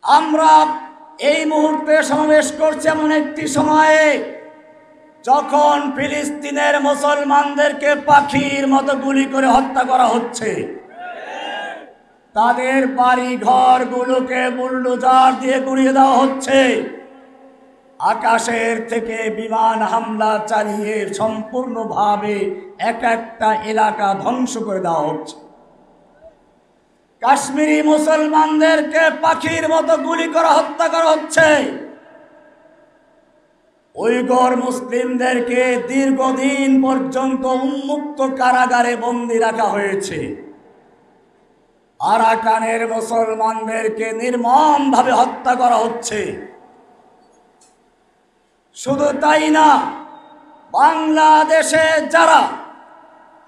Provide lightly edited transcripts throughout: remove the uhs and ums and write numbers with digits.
আমরা এই মুহূর্তে সমাবেশ করছি এমন একটি সময়ে যখন ফিলিস্তিনের মুসলমানদেরকে পাখির মতো গুলি করে হত্যা করা হচ্ছে, তাদের বাড়ি ঘরগুলোকে বুলডোজার দিয়ে গুড়িয়ে দেওয়া হচ্ছে, আকাশের থেকে বিমান হামলা চালিয়ে সম্পূর্ণভাবে এক একটা এলাকা ধ্বংস করে দেওয়া হচ্ছে। কাশ্মীরি মুসলমানদেরকে পাখির মতো গুলি করা হত্যা করা হচ্ছে। উইগর মুসলিমদেরকে দীর্ঘদিন পর্যন্ত উন্মুক্ত কারাগারে বন্দী রাখা হয়েছে। আরাকানের মুসলমানদেরকে নির্মমভাবে হত্যা করা হচ্ছে। শুধু তাই না, বাংলাদেশে যারা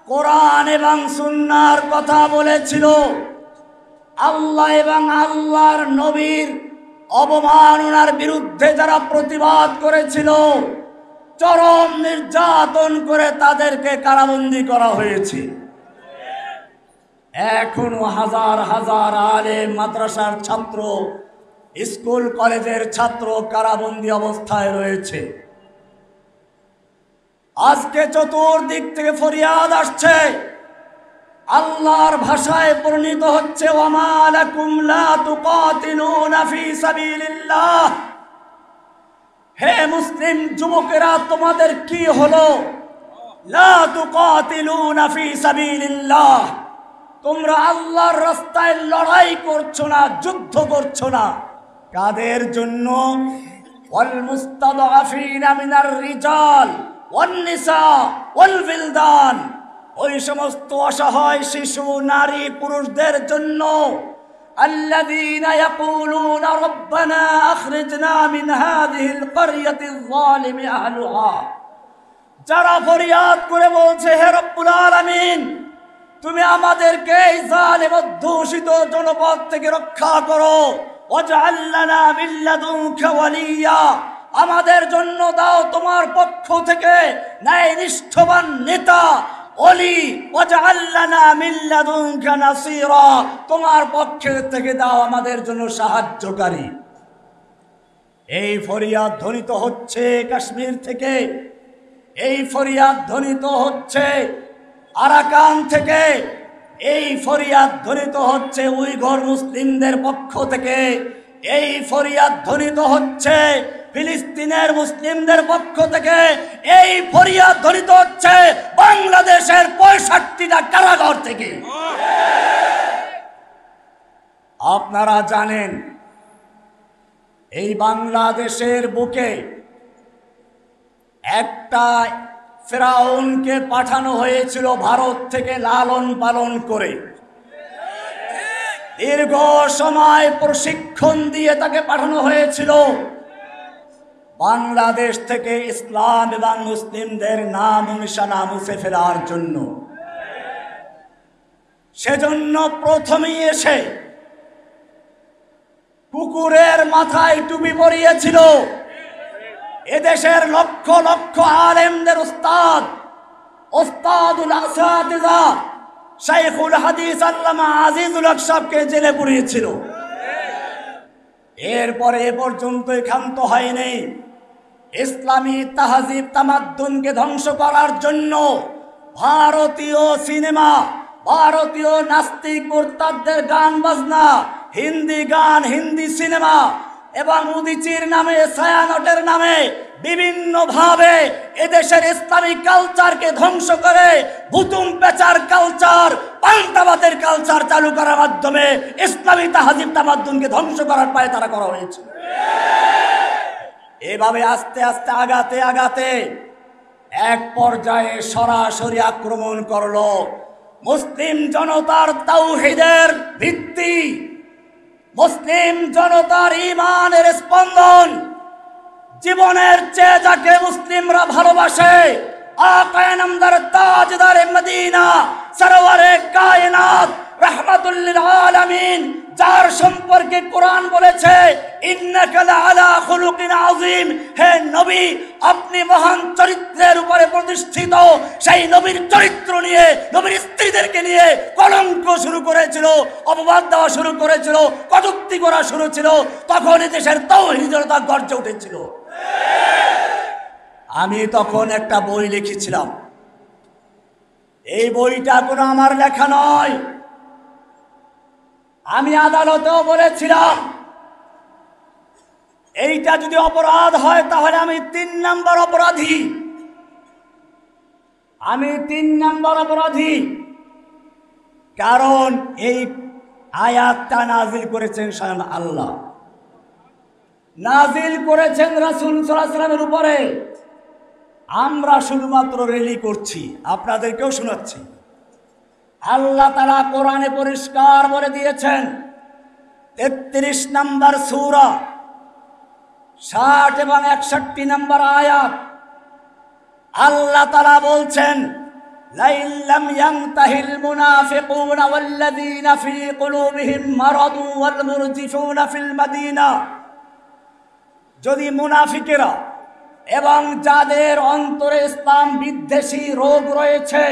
কোরআন এবং সুন্নাহর কথা বলেছিল, আল্লাহ এবং আল্লাহর নবীর অবমাননার বিরুদ্ধে যারা প্রতিবাদ করেছিল, চরম নির্যাতন করে তাদেরকে কারাবন্দী করা হয়েছে। এখনো হাজার হাজার আলেম, মাদ্রাসার ছাত্র, স্কুল কলেজের ছাত্র কারাবন্দী অবস্থায় রয়েছে। আজকে চতুর্দিক থেকে ফরিয়াদ আসছে, আল্লাহর ভাষায় পরিণত হচ্ছে, ওয়ামা লাকুম লা তুকাতিলুনা ফি সাবিলিল্লাহ। হে মুসলিম যুবকেরা, তোমাদের কি হলো? লা তুকাতিলুনা ফি সাবিলিল্লাহ, তোমরা আল্লাহর রাস্তায় লড়াই করছো না, যুদ্ধ করছো না। কাদের জন্য? ওয়াল মুস্তাদআফিনা মিনার রিজাল ওয়ান নিসা ওয়াল বিলদান, ওই সমস্ত অসহায় শিশু, নারী, পুরুষদের জন্য। আল্লাযীনা ইয়াকুলুনা রাব্বানা আখরিজনা মিন হাযিহিল ক্বরিয়াতিয যালিমি আহলুহা, যারা ফরিয়াদ করে বলছে, হে রব্বুল আলামিন, তুমি আমাদেরকে এই জালিম অধ্যুষিত জনপদ থেকে রক্ষা করো। ওয়াজআল লানা মিন লাদুনকা ওয়ালিয়্যা, আমাদের জন্য দাও তোমার পক্ষ থেকে ন্যায়নিষ্ঠবান নেতা, ওলি। ওয়াজআল লানা মিন লাদুনকা নাসীরা, তোমার পক্ষ থেকে দাও আমাদের জন্য সাহায্যকারী। এই ফরিয়াদ ধ্বনিত হচ্ছে কাশ্মীর থেকে, এই ফরিয়াদ ধ্বনিত হচ্ছে আরাকান থেকে, এই ফরিয়াদ ধ্বনিত হচ্ছে উইঘর মুসলিমদের পক্ষ থেকে, এই ফরিয়াদ ধ্বনিত হচ্ছে ফিলিস্তিনের মুসলিমদের পক্ষ থেকে, এই ফরিয়াদ ধ্বনিত হচ্ছে বাংলাদেশের 65টা কারাগার থেকে। আপনারা জানেন, এই বাংলাদেশের বুকে একটা ফেরাউনকে পাঠানো হয়েছিল ভারত থেকে লালন পালন করে, দীর্ঘ সময় প্রশিক্ষণ দিয়ে তাকে পাঠানো হয়েছিল বাংলাদেশ থেকে ইসলাম এবং মুসলিমদের নাম নিশানা মুছে ফেলার জন্য। সেজন্য প্রথমেই এসে কুকুরের মাথায় টুপি পরিয়েছিল এদেশের লক্ষ লক্ষ আলেমদের ওস্তাদুল আসাতিজা শাইখুল হাদিস আল্লামা আজিজুল হক সাহেবকে জেলে পুরিয়েছিল। এরপরে এ পর্যন্ত ক্ষান্ত হয়নি, ইসলামী তাহজিব তামাদ্দুনকে ধ্বংস করার জন্য ভারতীয় সিনেমা, ভারতীয় নাস্তিক মুরতাদদের গান বাজনা, হিন্দি গান, হিন্দি সিনেমা এবং উদিচির নামে, ছায়ানটের নামে বিভিন্ন ভাবে এদেশের ইসলামিক কালচারকে ধ্বংস করে ভুতুম পেচার কালচার, পাল্টাবাদের কালচার চালু করার মাধ্যমে ইসলামী তাহজিব তামাদ্দুনকে ধ্বংস করার পায়ে তারা করা হয়েছে। এভাবে আস্তে আস্তে আগাতে আগাতে এক পর্যায়ে সরাসরি আক্রমণ করলো মুসলিম জনতার তাওহীদের ভিত্তি, মুসলিম জনতার ঈমানের স্পন্দন, জীবনের চেয়ে যাকে মুসলিমরা ভালোবাসে, আকায়ে নামদার তাজদারে মদিনা, সরওয়ারে কায়নাত রাহমাতুল লিল আলামিন, যার সম্পর্কে কোরআন বলেছে ইন্নাকা লাআলা খুলুকিন আযীম, হে নবী আপনি মহান চরিত্রের উপরে প্রতিষ্ঠিত। সেই নবীর চরিত্র নিয়ে, নবীর স্ত্রীদেরকে নিয়ে কলঙ্ক শুরু করেছিল, অপবাদ দেওয়া শুরু করেছিল, কটূক্তি করা শুরু ছিল। তখন দেশের তাওহীদ জনতা গর্জে উঠেছিল। আমি তখন একটা বই লিখেছিলাম। এই বইটা কোনো আমার লেখা নয়। আমি আদালতেও বলেছিলাম এইটা যদি অপরাধ হয় তাহলে আমি 3 নম্বর অপরাধী। আমি 3 নম্বর অপরাধী। কারণ এই আয়াতটা নাজিল করেছেন স্বয়ং আল্লাহ, নাজিল করেছেন রাসূল সাল্লাল্লাহু আলাইহি ওয়াসাল্লামের উপরে। আমরা শুধুমাত্র রেলি করছি, আপনাদেরকেও শোনাচ্ছি। আল্লাহ তাআলা কোরআনে পরিষ্কার বলে দিয়েছেন, 33 নম্বর সূরা 60 এবং 61 নম্বর আয়াত। আল্লাহ তাআলা বলছেন, লাইন লাম ইয়ানতাহিল মুনাফিকুনা ওয়াল্লাযীনা ফী কুলুবিহিম মারাদু ওয়াল মুরজিফুনা ফিল মাদিনা, যদি মুনাফিকেরা এবং যাদের অন্তরে ইসলাম বিদ্বেষী রোগ রয়েছে,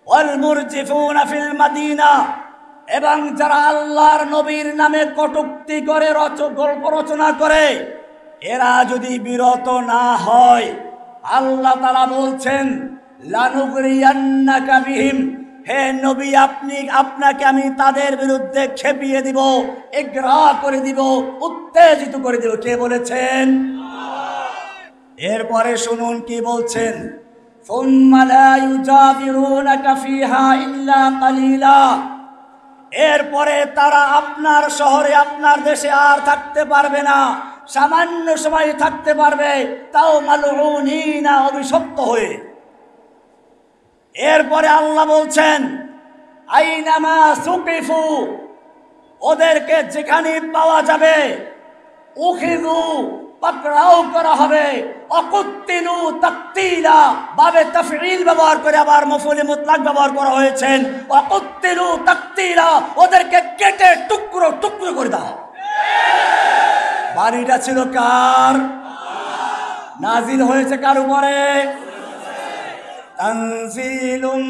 ওয়াল মুরজিফুনা ফিল মাদিনা, এবং যারা আল্লাহর নবীর নামে কটূক্তি করে, গল্প রচনা করে, এরা যদি বিরত না হয়, আল্লাহ তাআলা বলছেন লানুগরিয়ান্নাকা বিহিম, হে নবী আপনাকে আমি তাদের বিরুদ্ধে খেপিয়ে দিব, ইগরা করে দিব, উত্তেজিত করে দিব। কে বলেছেন? এরপরে শুনুন কি বলছেন, সুম্মা লা ইউজাবিরুনাকা ফিহা ইল্লা কালিলা, এরপরে তারা আপনার শহরে, আপনার দেশে আর থাকতে পারবে না, সামান্য সময় থাকতে পারবে, তাও মালউনিনা, অভিশপ্ত হয়ে। এরপরে আল্লাহ বলছেন আইনামা সুকিফু, ওদেরকে যেখানে পাওয়া যাবে উখিযু, পাকড়াও করা হবে, অকুত্তিলু তাকতিলা, বাবে তাফঈল ব্যবহার করে আবার মফউলে মুতলাক ব্যবহার করা হয়েছে, অকুত্তিলু তাকতিলা, ওদেরকে কেটে টুকরো টুকরো করে দাও। বাণীটা ছিল কার? নাজিল হয়েছে কার উপরে? তানজিলুম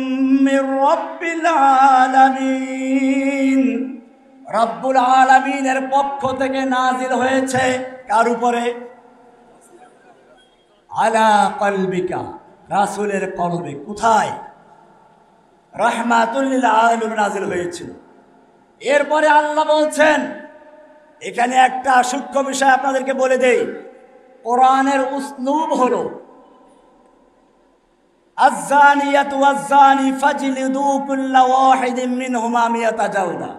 মির রাব্বিল আলামিন, রব্বুল আলামিনের পক্ষ থেকে নাজিল হয়েছে কার উপরে? আলা কলবিকা, রাসূলের কলবে। কোথায়? রাহমাতুল লিল আলামিন নাজিল হয়েছিল। এরপরে আল্লাহ বলছেন, এখানে একটা সূক্ষ্ম বিষয় আপনাদেরকে বলে দেই, কোরআনের উসলুব হলো আয-যানিয়াতু ওয়াজ-যানি ফাজলিদু কুল্লা ওয়াহিদিন মিনহুমা মিয়াতা জালদা,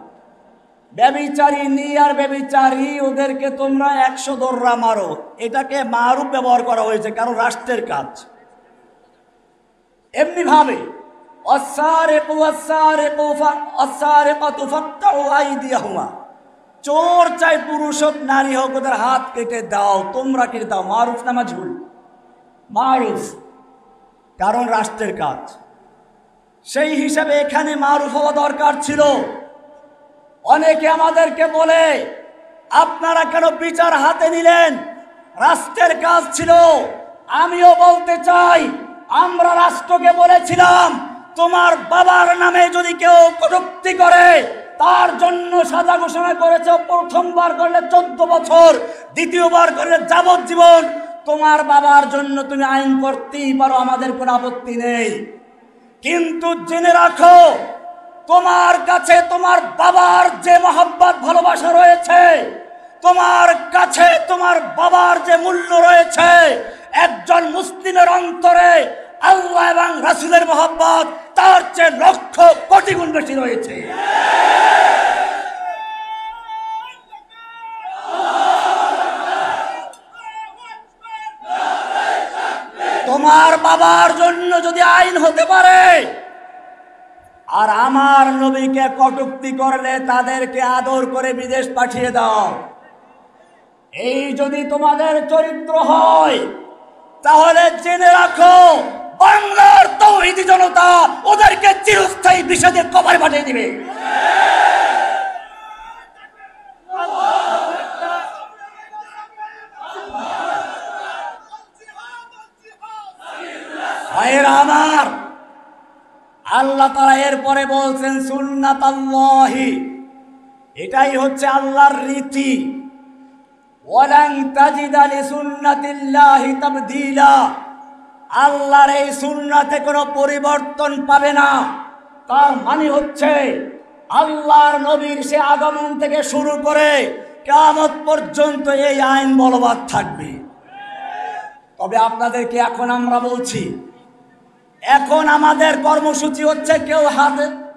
ব্যভিচারী আর ব্যভিচারী ওদেরকে তোমরা 100 দররা মারো। এটাকে মারুফ ব্যবহার করা হয়েছে, কারণ রাষ্ট্রের কাজ। এমনি ভাবে চোর চাই পুরুষ হোক নারী হোক, ওদের হাত কেটে দাও। তোমরা কেটে দাও, মারুফ না মাজহুল? মারুফ, কারণ রাষ্ট্রের কাজ। সেই হিসাবে এখানে মারুফ হওয়া দরকার ছিল। অনেকে আমাদেরকে বলে আপনারা কেন বিচার হাতে নিলেন? রাষ্ট্রের কাজ ছিল। আমিও বলতে চাই, আমরা রাষ্ট্রকে বলেছিলাম তোমার বাবার নামে যদি কেউ কটূক্তি করে তার জন্য সাজা ঘোষণা করেছে। প্রথমবার করলে 14 বছর, দ্বিতীয়বার করলে যাবজ্জীবন। তোমার বাবার জন্য তুমি আইন করতেই পারো, আমাদের কোনো আপত্তি নেই। কিন্তু জেনে রাখো, তোমার কাছে তোমার বাবার যে মহব্বত ভালোবাসা রয়েছে, তোমার কাছে তোমার বাবার যে মূল্য রয়েছে, একজন মুসলিমের অন্তরে আল্লাহ এবং রাসূলের মহব্বত তার চেয়ে লক্ষ কোটি গুণ বেশি রয়েছে। তোমার বাবার জন্য যদি আইন হতে পারে, আর আমার নবীকে কটূক্তি করলে তাদেরকে আদর করে বিদেশ পাঠিয়ে দাও, এই যদি তোমাদের চরিত্র হয়, তাহলে জেনে রাখো বাংলার তাওহীদি জনতা ওদেরকে চিরস্থায়ী বিষাদের কবরে পাঠিয়ে দিবে। ভাইয়েরা আমার, আল্লাহ তাআলা এরপরে বলছেন সুন্নাতাল্লাহি, এটাই হচ্ছে আল্লাহর রীতি। ওয়ালান তাজিদা লিসুন্নাতিল্লাহি তাবদীলা, আল্লাহর এই সুন্নাতে কোনো পরিবর্তন পাবে না। তার মানে হচ্ছে আল্লাহর নবীর সে আগমন থেকে শুরু করে কিয়ামত পর্যন্ত এই আইন বলবৎ থাকবে। তবে আপনাদেরকে এখন আমরা বলছি, এখন আমাদের কর্মসূচি হচ্ছে কেউ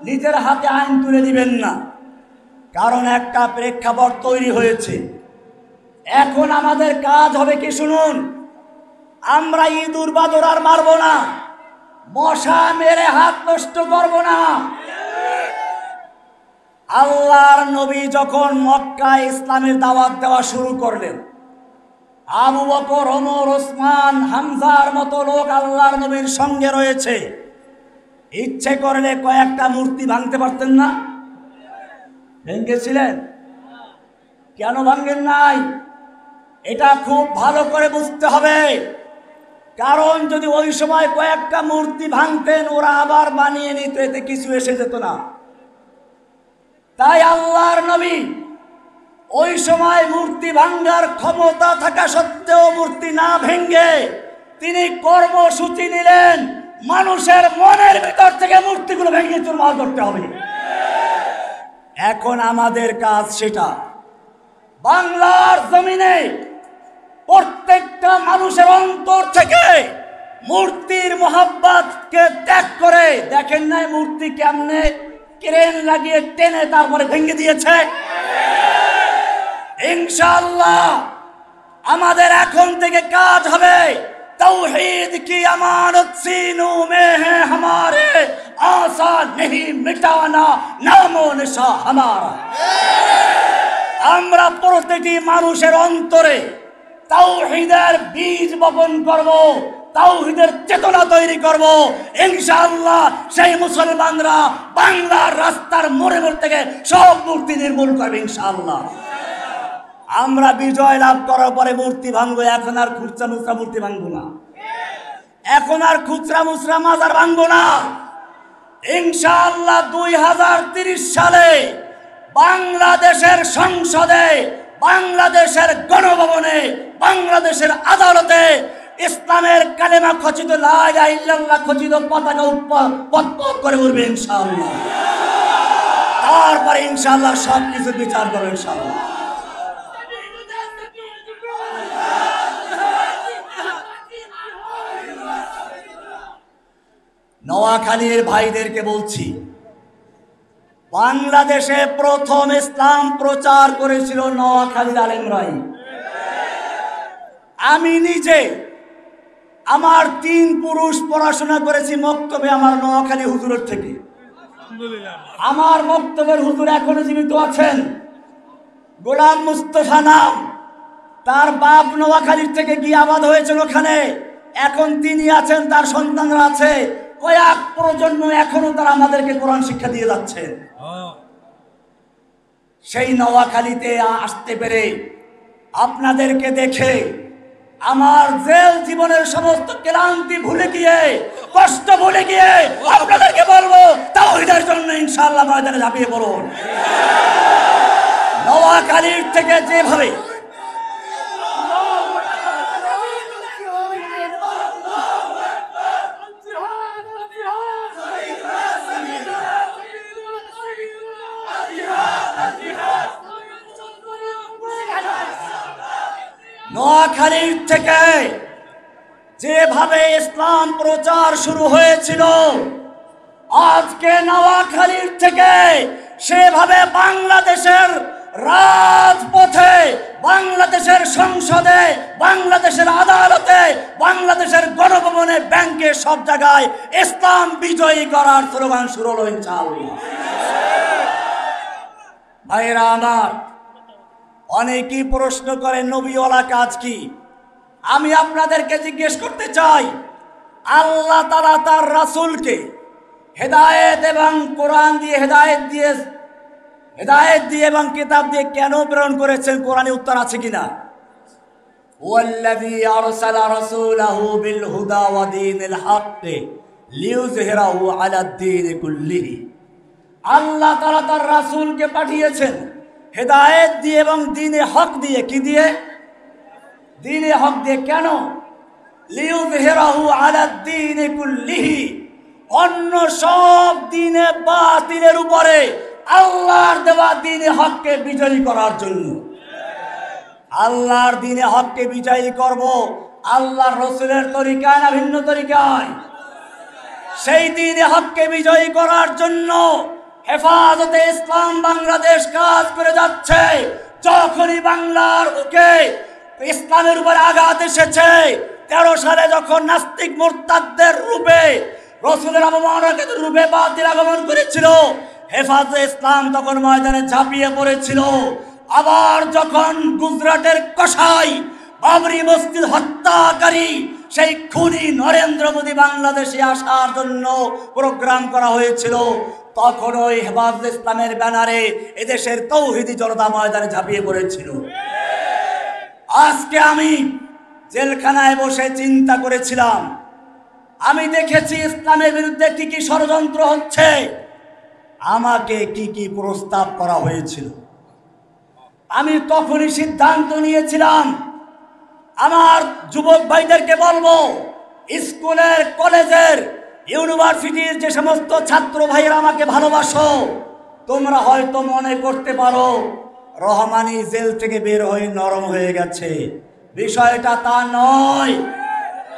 নিজের হাতে আইন তুলে দিবেন না, কারণ একটা প্রেক্ষাপট তৈরি হয়েছে। এখন আমাদের কাজ হবে কি শুনুন, আমরা ইঁদুর বাদুড় আর মারবো না, মশা মেরে হাত নষ্ট করব না। আল্লাহর নবী যখন মক্কায় ইসলামের দাওয়াত দেওয়া শুরু করলেন, আবু বকর, ওমর, ওসমান, হামজার মতো লোক আল্লাহর নবীর সঙ্গে রয়েছে। ইচ্ছে করলে কয়েকটা মূর্তি ভাঙতে পারতেন না? ভেঙেছিলেন? কেন ভাঙেন নাই? এটা খুব ভালো করে বুঝতে হবে, কারণ যদি ওই সময় কয়েকটা মূর্তি ভাঙতেন, ওরা আবার বানিয়ে নিত, এতে কিছু এসে যেত না। তাই আল্লাহর নবী ওই সময় মূর্তি ভাঙ্গার ক্ষমতা থাকা সত্ত্বেও মূর্তি না ভেঙ্গে তিনি কর্মসূচি নিলেন, মানুষের মনের ভিতর থেকে মূর্তিগুলো ভেঙে চুরমার করতে হবে। এখন আমাদের কাজ সেটা। বাংলার জমিনে প্রত্যেকটা মানুষের অন্তর থেকে মূর্তির মোহাব্বতকে ত্যাগ করে, দেখেন নাই মূর্তি কেমনে ক্রেন লাগিয়ে টেনে তারপরে ভেঙে দিয়েছে। ইনশাআল্লাহ আমাদের এখন থেকে কাজ হবে, तौहीद की अमानत सीनों में है हमारे, आसा नहीं मिटाना नामो निशा हमारा। আমরা প্রতিটি মানুষের অন্তরে তাওহীদের বীজ বপন করব, তাওহীদের চেতনা তৈরি করব। ইনশাআল্লাহ সেই মুসলমানরা বাংলার রাস্তার মোড়ে মোড় থেকে সব মূর্তি নির্মূল করবে ইনশাআল্লাহ। আমরা বিজয় লাভ করার পরে মূর্তি ভাঙবো, এখন আর খুচরা মুচরা মূর্তি ভাঙবো না, এখন আর খুচরা মুচরা মাজার ভাঙবো না। ইনশাআল্লাহ 2030 সালে বাংলাদেশের সংসদে, বাংলাদেশের গণভবনে, বাংলাদেশের আদালতে ইসলামের কালেমা খচিত লা ইলাহা ইল্লাল্লাহ খচিত পতাকা পতপত করে উঠবে ইনশাআল্লাহ। তারপরে ইনশাআল্লাহ সব কিছু বিচার করবে ইনশাআল্লাহ। নোয়াখালীর ভাইদেরকে বলছি, বাংলাদেশে প্রথম ইসলাম প্রচার করেছিল নোয়াখালীর আলেমরাই। আমি নিজে আমার 3 পুরুষ পড়াশোনা করেছি মক্তবে আমার নোয়াখালী হুজুরের থেকে। আমার মক্তবের হুজুর এখনো জীবিত আছেন, গোলাম মুস্তফা নাম, তার বাপ নোয়াখালীর থেকে গিয়ে আবাদ হয়েছেন ওখানে, এখন তিনি আছেন, তার সন্তানরা আছে, কয়েক প্রজন্ম এখনো তারা আমাদেরকে কোরআন শিক্ষা দিয়ে যাচ্ছে। সেই নোয়াখালীতে আসতে পেরে আপনাদেরকে দেখে আমার জেল জীবনের সমস্ত ক্লান্তি ভুলে গিয়ে, কষ্ট ভুলে গিয়ে আপনাদেরকে বলবো, তাওহীদের জন্য ইনশাআল্লাহ ময়দানে ঝাঁপিয়ে পড়ুন। নোয়াখালীর থেকে যেভাবে নোয়াখালীর থেকে যেভাবে ইসলাম প্রচার শুরু হয়েছিল, আজকে নোয়াখালীর থেকে সেভাবে বাংলাদেশের রাজপথে, বাংলাদেশের সংসদে, বাংলাদেশের আদালতে, বাংলাদেশের গণভবনে, ব্যাংকে, সব জায়গায় ইসলাম বিজয়ী করার স্লোগান শুরু হলো ইনশাআল্লাহ। ভাইরা আমার, অনেকেই প্রশ্ন করে নবীওয়ালা কাজ কি? আমি আপনাদেরকে জিজ্ঞেস করতে চাই, আল্লাহ তাআলা তার রাসূলকে হেদায়েত এবং কোরআন দিয়ে হেদায়েত দিয়ে এবং কিতাব দিয়ে কেন প্রেরণ করেছেন? কোরআনে উত্তর আছে কিনা? ওয়াল্লাযী আরসালা রাসূলাহু বিল হুদা ওয়া দীনিল হক লিইয়ুযহিরাহু আলাদ দীনি কুল্লিহি। আল্লাহ তাআলা তার রাসূলকে পাঠিয়েছেন হেদায়েত দিয়ে এবং দ্বীনে হক দিয়ে। কি দিয়ে? দ্বীনে হক দিয়ে। কেন? লিইয়ুযহিরাহু আলাদ দীনি কুল্লিহি, অন্য সব দ্বীনে বাতিলের উপরে আল্লাহর দেওয়া দ্বীনে হককে বিজয়ী করার জন্য। আল্লাহর দ্বীনে হককে বিজয়ী করব আল্লাহর রাসূলের তরিকায় না ভিন্ন তরিকায়? সেই দ্বীনে হককে বিজয়ী করার জন্য হেফাজতে ইসলাম বাংলাদেশ কাজ করে যাচ্ছে। যখনই বাংলার বুকে ইসলামের উপর আঘাত এসেছে, 13 সালে যখন নাস্তিক মুরতাদদের রূপে রাসূলের অবমাননার রূপে বাতিল আগমন করেছিল, হেফাজতে ইসলাম তখন ময়দানে ঝাঁপিয়ে পড়েছিল। আবার যখন গুজরাটের কসাই বাবরি মসজিদ হত্যাকারী সেই খুনি নরেন্দ্র মোদী বাংলাদেশে আসার জন্য প্রোগ্রাম করা হয়েছিল, তখন ওই হেফাজতে ইসলামের ব্যানারে এদেশের তৌহিদি জনতা ময়দানে ঝাঁপিয়ে পড়েছিল। আজকে আমি জেলখানায় বসে চিন্তা করেছিলাম, আমি দেখেছি ইসলামের বিরুদ্ধে কি কি ষড়যন্ত্র হচ্ছে, আমাকে কি কি প্রস্তাব করা হয়েছিল। আমি তখনই সিদ্ধান্ত নিয়েছিলাম আমার যুবক ভাইদেরকে বলবো, স্কুলের কলেজের ইউনিভার্সিটির যে সমস্ত ছাত্র ভাইরা আমাকে ভালোবাসো, তোমরা হয়তো মনে করতে পারো রহমানী জেল থেকে বের হয়ে নরম হয়ে গেছে। বিষয়টা তা নয়,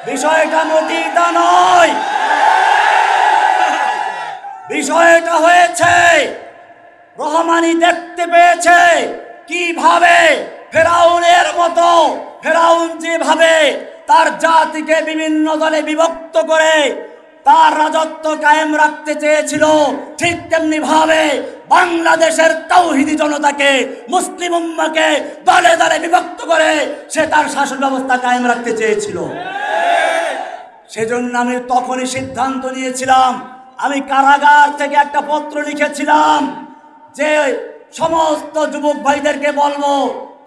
বিষয়টা মোটেই তা নয়। বিষয়টা হয়েছে রহমানী দেখতে পেয়েছে কিভাবে ফেরাউনের মতো, ফেরাউন যেভাবে তার জাতিকে বিভিন্ন দলে বিভক্ত করে তার রাজত্ব কায়েম রাখতে চেয়েছিল, ঠিক তেমনি ভাবে বাংলাদেশের তাওহীদি জনতাকে, মুসলিম উম্মাহকে দলে দলে বিভক্ত করে সে তার শাসন ব্যবস্থা কায়েম রাখতে চেয়েছিল। সেজন্য আমি তখনই সিদ্ধান্ত নিয়েছিলাম, আমি কারাগার থেকে একটা পত্র লিখেছিলাম যে সমস্ত যুবক ভাইদেরকে বলবো,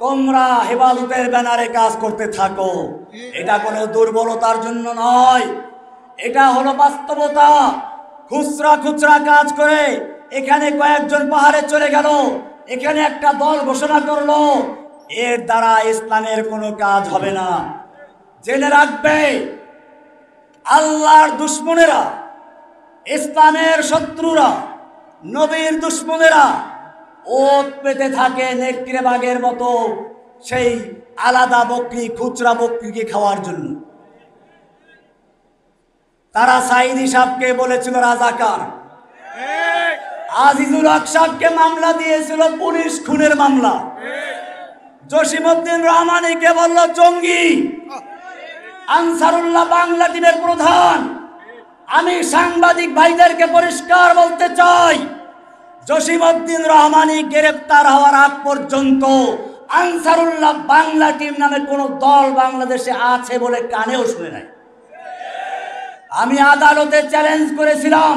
তোমরা হেফাজতের ব্যানারে কাজ করতে থাকো। এটা কোনো দুর্বলতার জন্য নয়, এটা হলো বাস্তবতা। খুচরা খুচরা কাজ করে এখানে কয়েকজন পাহাড়ে চলে গেল, এখানে একটা দল ঘোষণা করলো, এর দ্বারা ইসলামের কোনো কাজ হবে না। জেনে রাখবে, আল্লাহর দুশমনেরা, ইসলামের শত্রুরা, নবীর দুশমনেরা ওত পেতে থাকে নেকড়ে বাঘের মতো সেই আলাদা বকরি, খুচরা বকরিকে খাওয়ার জন্য। তারা সাইদি সাহেবকে বলেছিল রাজাকার, আজিজুল হক সাহেবকে মামলা দিয়েছিল পুলিশ খুনের মামলা, জসিমউদ্দিন রহমানীকে বলল জঙ্গি, আনসারুল্লাহ বাংলা টিমের প্রধান। আমি সাংবাদিক ভাইদেরকে পরিষ্কার বলতে চাই, জসিমউদ্দিন রহমানী গ্রেপ্তার হওয়ার আগ পর্যন্ত আনসারুল্লাহ বাংলা টিম নামে কোনো দল বাংলাদেশে আছে বলে কানেও শুনে নাই। আমি আদালতে চ্যালেঞ্জ করেছিলাম,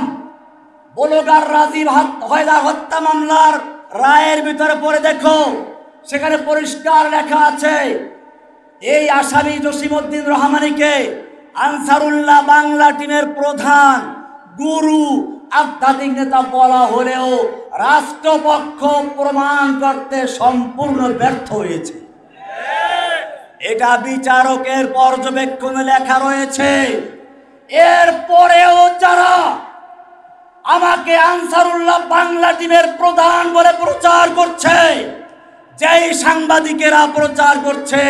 বলগার রাজীব হায়দার হত্যা মামলার রায়ের ভিতরে পড়ে দেখো, সেখানে পরিষ্কার লেখা আছে এই আসামি জসিমউদ্দিন রহমানীকে আনসারুল্লাহ বাংলা টিমের প্রধান, গুরু, আধ্যাত্মিক নেতা বলা হলেও রাষ্ট্রপক্ষ প্রমাণ করতে সম্পূর্ণ ব্যর্থ হয়েছে। এটা বিচারকের পর্যবেক্ষণে লেখা রয়েছে। এরপরেও যারা আমাকে আনসারুল্লাহ বাংলা টিমের প্রধান বলে প্রচার করছে, যেই সাংবাদিকেরা প্রচার করছে,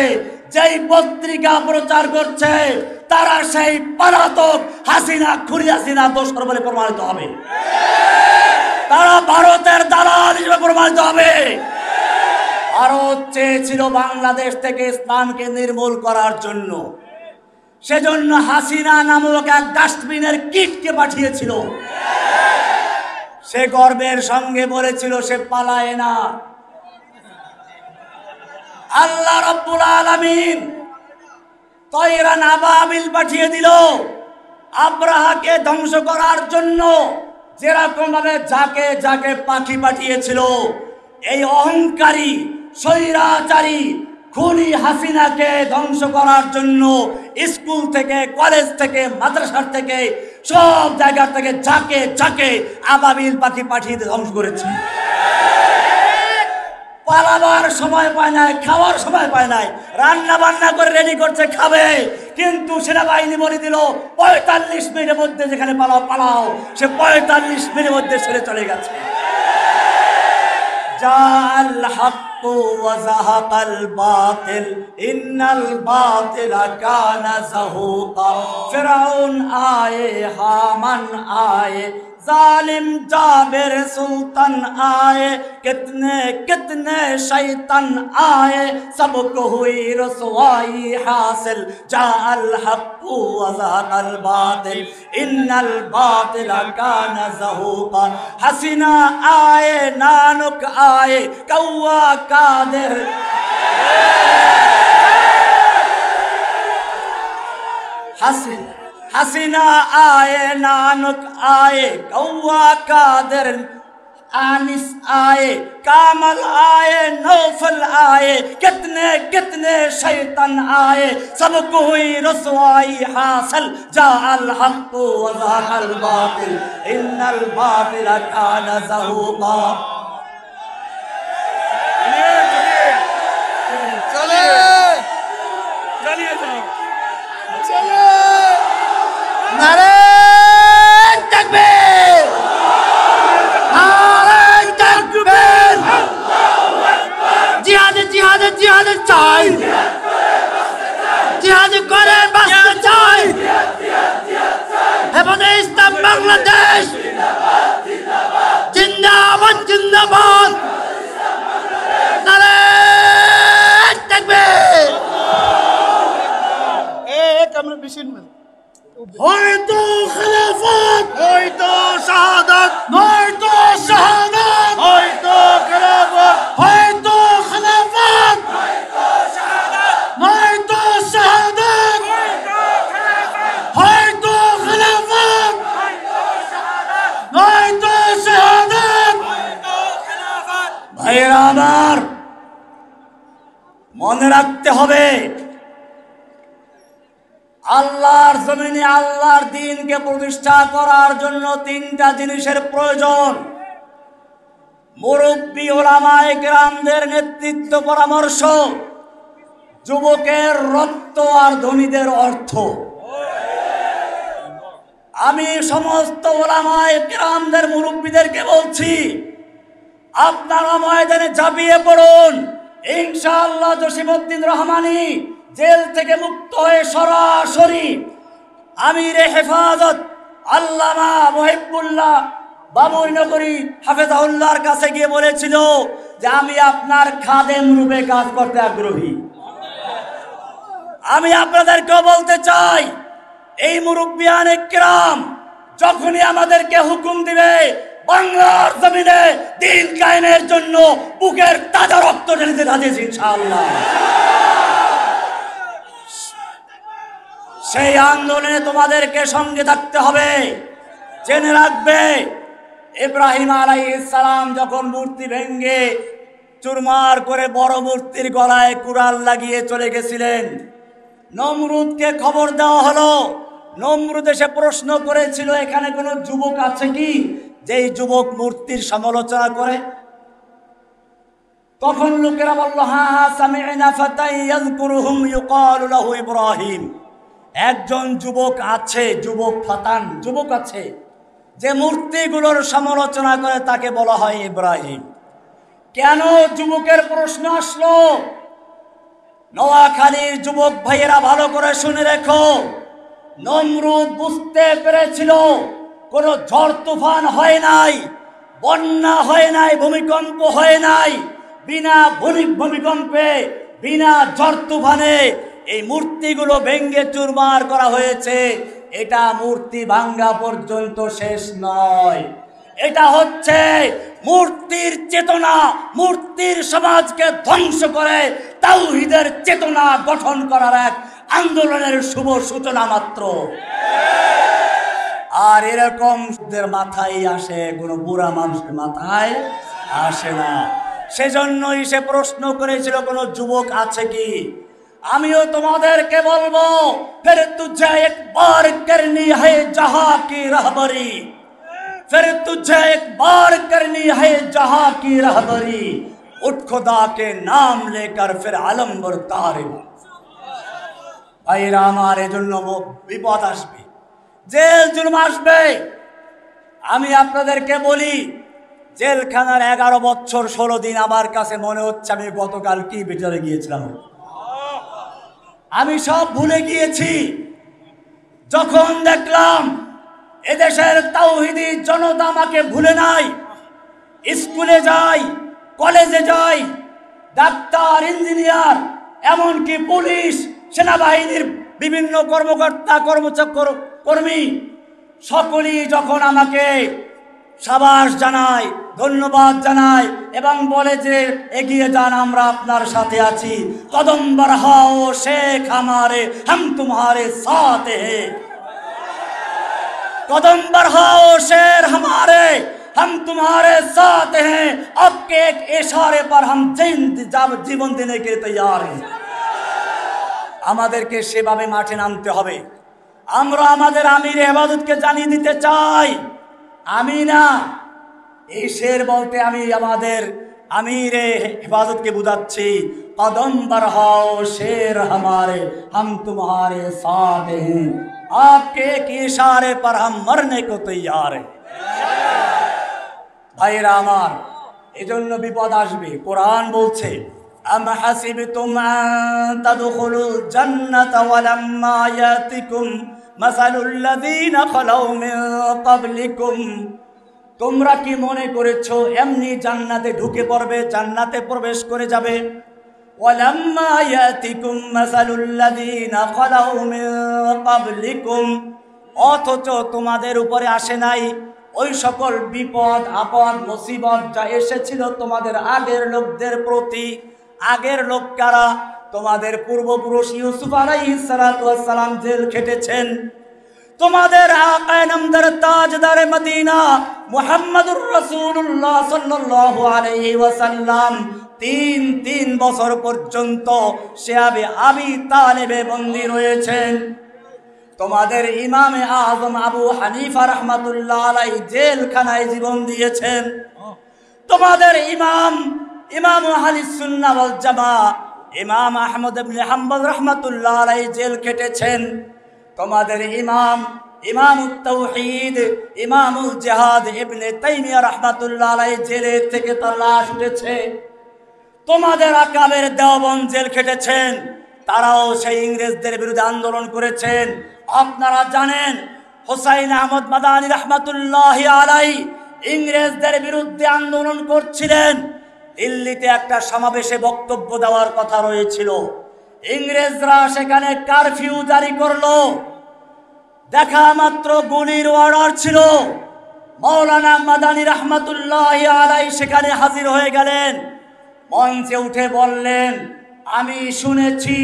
যেই পত্রিকা প্রচার করছে, তারা সেই পলাতক হাসিনা, খুনি হাসিনা দোষর বলে প্রমাণিত হবে। তারা ভারতের দালাল হিসেবে প্রমাণিত হবে। ভারত চেয়েছিল বাংলাদেশ থেকে ইসলামকে নির্মূল করার জন্য, সেজন্য হাসিনা নামক এক ডাস্টবিনের কিটকে পাঠিয়েছিল। সে গর্বের সঙ্গে বলেছিল সে পালায় না। আল্লাহ রাব্বুল আলামিন তয়রান আবাবিল পাঠিয়ে দিল, আব্রাহাকে ধ্বংস করার জন্য যেরকম ভাবে যাকে যাকে পাখি পাঠিয়েছিল, এই অহংকারী স্বৈরাচারী খুনি হাসিনাকে ধ্বংস করার জন্য স্কুল থেকে, কলেজ থেকে, মাদ্রাসার থেকে, সব জায়গা থেকে যাকে যাকে আবাবিল পাখি পাঠিয়ে ধ্বংস করেছে। পালাবার সময় পায় নাই, খাওয়ার সময় পায় নাই, রান্না বান্না করে রেডি করছে খাবে, কিন্তু সেনাবাহিনী বলে দিল 45 মিনিটের মধ্যে যেখানে পালাও পালাও, সে 45 মিনিটের মধ্যে ছেড়ে চলে গেছে। জাল হক ওয়া যাহাকাল বাতিল ইন্নাল বাতিলা কানা যাহুকা। ফিরাউন আয়ে, হামান আয়ে, जालिम जाबिर सुल्तान आए, कितने कितने शैतान आए, सबको हुई रसवाई हासिल। जाअल हक़ व ज़हक़ल बातिल इन्नल बातिला काना ज़हूक़ा। हसीना आए, नानुक आए, कौवा कादिर। हसीना आए, नानुक आए, कौवा कादिर। आनिस आए, कामल आए, नौफल आए, कितने कितने शैतान आए, सबको हुई रसवाई हासिल। जाअल हक़ व ज़हक़ल बातिल इन्नल बातिला काना ज़हूक़ा। নারে তাকবীর, নারে তাকবীর। জিহাদ জিহাদ জিহাদ চাই, জিহাদ করে বাঁচতে চাই। হেফাজতে ইসলাম বাংলাদেশ জিন্দাবাদ জিন্দাবাদ। নারে তাকবীর। এক আমরা বিশিন হয়তো খেলাফত, হয়তো শাহাদাত, নয়তো শাহাদাত, হয়তো খেলাফত, হয়তো খেলাফত, হয়তো শাহাদাত, নয়তো শাহাদাত, হয়তো খেলাফত, হয়তো শাহাদাত, নয়তো শাহাদাত, হয়তো খেলাফত। ভাইরা আমার, মনে রাখতে হবে আল্লাহর জমিনে আল্লাহর দ্বীনকে প্রতিষ্ঠা করার জন্য 3টা জিনিসের প্রয়োজন। মুরব্বী ওলামায়ে কেরামদের নেতৃত্ব পরামর্শ, যুবকের রক্ত আর ধনীদের অর্থ। আমি সমস্ত ওলামায়ে কেরামদের মুরব্বীদেরকে বলছি, আপনারা ময়দানে ঝাঁপিয়ে পড়ুন। ইনশাআল্লাহ জসিমউদ্দিন রহমানী জেল থেকে মুক্ত হয়ে সরাসরি আমিরে হেফাজত আল্লামা মুহিবুল্লাহ বাবুইনগরী হাফেজাহুল্লাহর কাছে গিয়ে বলেছিল যে আমি আপনার খাদেম রূপে কাজ করতে আগ্রহী। আমি আপনাদেরকেও বলতে চাই, এই মুরব্বিয়ানে কিরাম যখনই আমাদেরকে হুকুম দিবে বাংলার জমিনে দ্বীন কায়েমের জন্য বুকের তাজা রক্ত ঢেলে দিতে রাজি আছি ইনশাআল্লাহ। সেই আন্দোলনে তোমাদেরকে সঙ্গে থাকতে হবে। জেনে রাখবে, ইব্রাহিম আলাইহিস সালাম যখন মূর্তি ভেঙ্গে চুরমার করে বড় মূর্তির গলায় কুড়াল লাগিয়ে চলে গেছিলেন, নমরুদকে খবর দেওয়া হলো। নমরুদ এসে প্রশ্ন করেছিল, এখানে কোনো যুবক আছে কি যেই যুবক মূর্তির সমালোচনা করে? তখন লোকেরা বলল, হ্যাঁ হ্যাঁ, সামি'না ফাতান ইয়াযকুরুহুম ইউকালু লাহু ইব্রাহিম। একজন যুবক আছে, যুবক আছে যে মূর্তিগুলোর সমালোচনা করে, তাকে বলা হয় ইব্রাহিম। কেন যুবকের প্রশ্ন আসলো? নোয়াখালীর যুবক ভাইয়েরা ভালো করে শুনে রেখো, নমরুদ বুঝতে পেরেছিল কোনো ঝড় তুফান হয় নাই, বন্যা হয় নাই, ভূমিকম্প হয় নাই। বিনা ভূমিকম্পে, বিনা ঝড় তুফানে এই মূর্তিগুলো ভেঙ্গে চুরমার করা হয়েছে। এটা মূর্তি ভাঙ্গা পর্যন্ত শেষ নয়, এটা হচ্ছে মূর্তির চেতনা, মূর্তির সমাজকে ধ্বংস করে তাওহীদের চেতনা গঠন করার এক আন্দোলনের শুভ সূচনা মাত্র। আর এরকম মাথায় আসে, কোনো বুড়া মানুষের মাথায় আসে না। সেজন্যই সে প্রশ্ন করেছিল কোনো যুবক আছে কি। আমিও তোমাদেরকে বলবো, ফির তুঝে একবার করনি है जहां की रहबरी, फिर तुझे एक बार करनी है जहां की रहबरी, उठ खुदा के नाम लेकर फिर आलम बरतारे। ভাইরা আমার, এজন্য বিপদ আসবে, জেল জুলুম আসবে। আমি আপনাদেরকে বলি, জেলখানার 11 বছর 16 দিন আমার কাছে মনে হচ্ছে আমি গতকাল কি বিচারে গিয়েছিলাম। আমি সব ভুলে গিয়েছি যখন দেখলাম এদেশের তাওহীদি জনতা আমাকে ভুলে নাই। স্কুলে যাই, কলেজে যাই, ডাক্তার, ইঞ্জিনিয়ার, এমনকি পুলিশ, সেনাবাহিনীর বিভিন্ন কর্মকর্তা, কর্মী সকলেই যখন আমাকে সাবাস জানায়, ধন্যবাদ জানায় এবং বলে যে এগিয়ে যান, আমরা আপনার সাথে আছি, কদম বরহাও শেখ হামারে, হাম তুমহারে সাথ হে, कदम बढ़ाओ शेर हमारे, हम तुम्हारे साथ हैं, आपके एक इशारे पर हम জীবন देने के तैयार हैं। আমাদেরকে সেভাবে মাঠে নামতে হবে। আমরা আমাদের আমির ইবাদতকে জানিয়ে দিতে চাই। আমি না, এই শের বলতে আমি আমাদের আমিরে ইবাদতকে বুঝাচ্ছি, कदम बढ़ाओ शेर हमारे, हम तुम्हारे साथ हैं, आपके एक इशारे पर हम मरने को तैयार हैं। ভাইরা আমার, এজন্য বিপদ আসবে। কোরআন বলছে, আম হাসিবতুম আন তাদখুলুল জান্নাতা ওয়ালাম্মা ইয়াতিকুম মাসালুল লাযীনা খালাউ মিন ক্বাবলিকুম, তোমরা কি মনে করেছো এমনি জান্নাতে ঢুকে পড়বে, জান্নাতে প্রবেশ করে যাবে। ওয়ালাম্মা ইয়াতিকুম মাসালুল লাযীনা খালাউ মিন ক্বাবলিকুম, অথচ তোমাদের উপরে আসে নাই ওই সকল বিপদ আপদ মুসিবত যা এসেছিল তোমাদের আগের লোকদের প্রতি। আগের লোক কারা? তোমাদের পূর্বপুরুষ ইউসুফ আলাইহিস সালাতু ওয়াস সালাম জেল খেটেছেন। তোমাদের আকা নামদার তাজদার মদিনা মুহাম্মদুর রাসূলুল্লাহ সাল্লাল্লাহু আলাইহি ওয়াসাল্লাম তিন বছর পর্যন্ত শিয়াবে আবি তালেবে বন্দী রয়েছেন। তোমাদের ইমামে আজম আবু হানিফা রাহমাতুল্লাহ আলাইহি জেলখানায় জীবন দিয়েছেন। তোমাদের ইমাম আহলিস সুন্নাহ ওয়াল জামাআহ ইমাম আহমদ ইবনে হাম্বল রাহমাতুল্লাহ আলাইহি জেল কেটেছেন। তোমাদের ইমামুত তাওহীদ, ইমামুল জিহাদ ইবনে তাইমিয়া রাহমাতুল্লাহ আলাইহি জেলের থেকে তার লাশ উঠেছে। তোমাদের আকাবের দেওবন্দ জেল খেটেছেন, তারাও সেই ইংরেজদের বিরুদ্ধে আন্দোলন করেছেন। আপনারা জানেন হুসাইন আহমদ মাদানী রাহমাতুল্লাহি আলাইহি ইংরেজদের বিরুদ্ধে আন্দোলন করছিলেন। দিল্লিতে একটা সমাবেশে বক্তব্য দেওয়ার কথা রয়েছিল, ইংরেজরা সেখানে কারফিউ জারি করলো। দেখা মাত্র গুলির অর্ডার ছিল। মাওলানা মাদানী রাহমাতুল্লাহি আলাইহি সেখানে হাজির হয়ে গেলেন। মঞ্চে উঠে বললেন, আমি শুনেছি,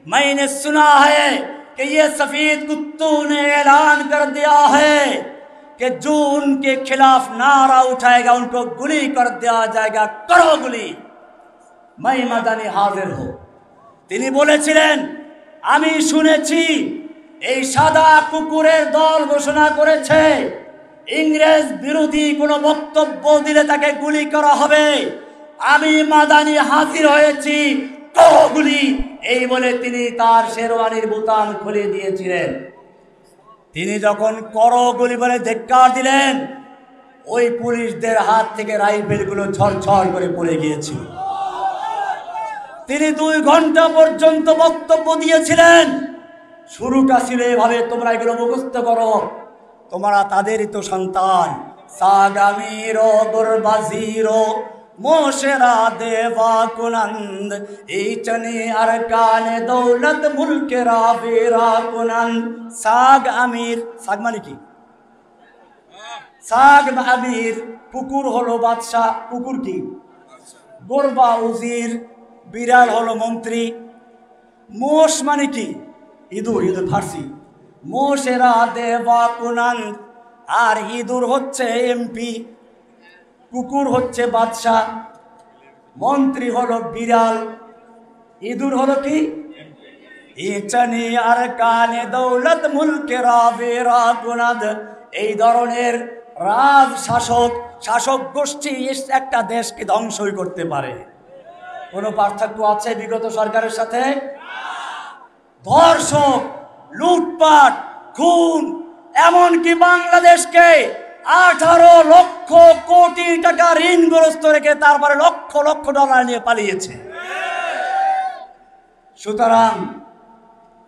मैंने सुना है कि ये सफेद कुत्तों ने ऐलान कर दिया है कि जो उनके खिलाफ नारा उठाएगा उनको गुली कर दिया जाएगा, करो गुली, मैं মাদানী হাজির হো। তিনি বলেছিলেন, আমি শুনেছি এই সাদা কুকুরের দল ঘোষণা করেছে ইংরেজ বিরোধী কোনো বক্তব্য দিলে তাকে গুলি করা হবে। আমি মাদানী হাজির হয়েছি, করো গুলি। এই বলে তিনি তার শেরওয়ানির বোতাম খুলে দিয়েছিলেন। তিনি যখন করো গুলি বলে ধিক্কার দিলেন, ওই পুলিশদের হাত থেকে রাইফেলগুলো ঝরঝর করে পড়ে গিয়েছিল। তিনি 2 ঘন্টা পর্যন্ত বক্তব্য দিয়েছিলেন। শুরুটা ছিল এভাবে, তোমরা এগুলো মুখস্থ করো, তোমরা তাদেরই তো সন্তান। সাগামিরো গুরবাজিরো মোশেরা দেওয়া কুনন্দ, এইচনে আরকানে দৌলত মুলকেরা বেরা কুনন্দ। সাগ আমির, সাগ মানে কি? সাগ আমির, কুকুর হলো বাদশাহ। কুকুর কি? গোরবা উজির, বিড়াল হলো মন্ত্রী। মোষ মানে কি? ইঁদুর, ইঁদুর ফার্সি। মোশেরা দেবা কুনান, আর ইঁদুর হচ্ছে এমপি, কুকুর হচ্ছে বাদশাহ, মন্ত্রী হলো বিড়াল, ইঁদুর হলো কি ইচানি আর কানে দৌলত মুলকে রাবেরা গুনাদ। এই ধরনের রাজ শাসক, শাসক গোষ্ঠী একটা দেশকে ধ্বংসই করতে পারে। কোনো পার্থক্য আছে বিগত সরকারের সাথে? ধর্ষক, লুটপাট, খুন, এমনকি বাংলাদেশকে 18 লক্ষ কোটি টাকা ঋণগ্রস্ত রেখে তারপরে লক্ষ লক্ষ ডলার নিয়ে পালিয়েছে। সুতরাং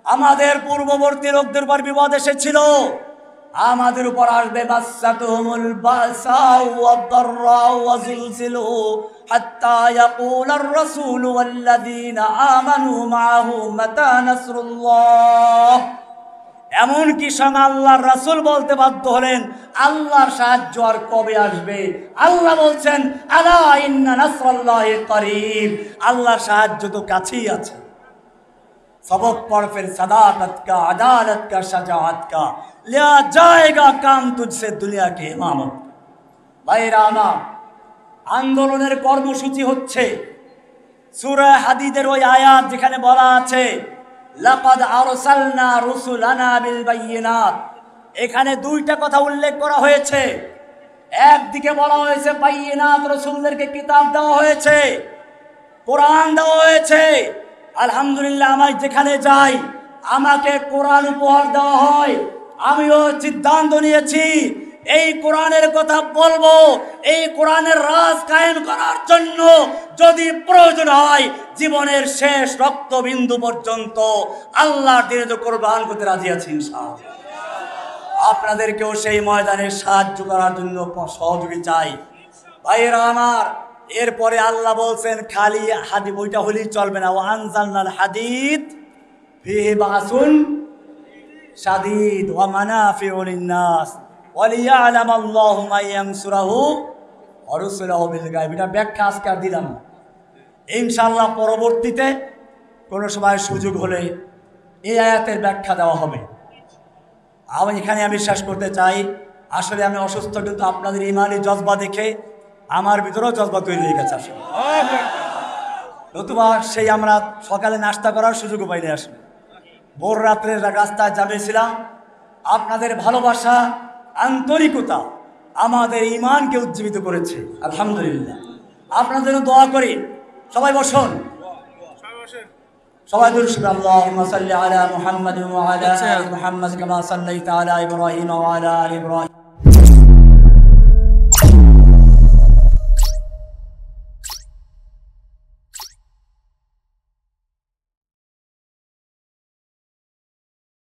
আমাদের পূর্ববর্তী লোকদের উপর বিপদ এসেছিল, আমাদের উপর আসবে। বাসাতুহুমুল বাসাউ ওয়াদ-দাররাউ ওয়া যুলজিলু হাত্তা ইয়াকুলার রাসূলু ওয়াল্লাযীনা আমানু মাআহু মাতা নাসরুল্লাহ। এমনকি স্বয়ং আল্লাহর রাসূল বলতে বাধ্য হলেন, আল্লাহর সাহায্য আর কবে আসবে? আল্লাহ বলছেন, আলা ইন্না নাসরাল্লাহি করিব, আল্লাহর সাহায্য তো কাছেই আছে। सबक पढ़ फिर सदाकत का, अदालत का, शजाअत का, लिया जाएगा काम तुझसे दुनिया की इमामत। ভাইরা আমার, আন্দোলনের কর্মসূচি হচ্ছে সূরা হাদীদের ওই আয়াত যেখানে বলা আছে লাকাদ আরসালনা রুসুলানা বিল বাইয়িনাত। এখানে দুইটা কথা উল্লেখ করা হয়েছে। একদিকে বলা হয়েছে বাইয়িনাত, রাসূলদেরকে কিতাব দেওয়া হয়েছে, কোরআন দেওয়া হয়েছে। আলহামদুলিল্লাহ, আমি যেখানে যাই আমাকে কোরআন উপহার দেওয়া হয়। আমিও সিদ্ধান্ত নিয়েছি এই কোরআনের কথা বলবো, এই কোরআনের রাজ কায়েম করার জন্য যদি প্রয়োজন হয় জীবনের শেষ রক্তবিন্দু পর্যন্ত আল্লাহর দিনে কোরবান করতে রাজি আছি ইনশাআল্লাহ। আপনাদেরকেও সেই ময়দানে সাহায্য করার জন্য সহযোগী চাই। ভাইয়েরা আমার, এরপরে আল্লাহ বলছেন খালি হাদিদ ওইটা হলেই চলবে না। ওয়ানজালনাল হাদিদ ফিহি বাসুন শাদীদ ওয়া মানাফিউ লিন-নাস ওয়া লিয়া'লামাল্লাহু মান ইয়ানসুরুহু ওয়া রুসুলুহু বিল গায়ব। এটা ব্যাখ্যা আজকে আর দিলাম না, ইনশাআল্লাহ পরবর্তীতে কোনো সময় সুযোগ হলে এই আয়াতের ব্যাখ্যা দেওয়া হবে। এখানে আমি শেষ করতে চাই, আসলে আমি অসুস্থ, কিন্তু আপনাদের ইমানি জজবা দেখে আমার ভিতরেও জজবা তৈরি হয়ে গেছে আসলে। নতুবা সেই আমরা সকালে নাস্তা করার সুযোগও পাইনি। আসলে ভোর রাত্রে রাস্তায় যাবেছিলাম, আপনাদের ভালোবাসা, আন্তরিকতা আমাদের ইমানকে উজ্জীবিত করেছে। আলহামদুলিল্লাহ, আপনাদের দোয়া করি। সবাই বসুন, সবাই দরুদ শরীফ। আল্লাহুম্মা সাল্লি আলা মুহাম্মাদিন ওয়া আলা আলি মুহাম্মাদ কামা সাল্লাইতা আলা ইব্রাহিম ওয়া আলা আলি ইব্রাহিম।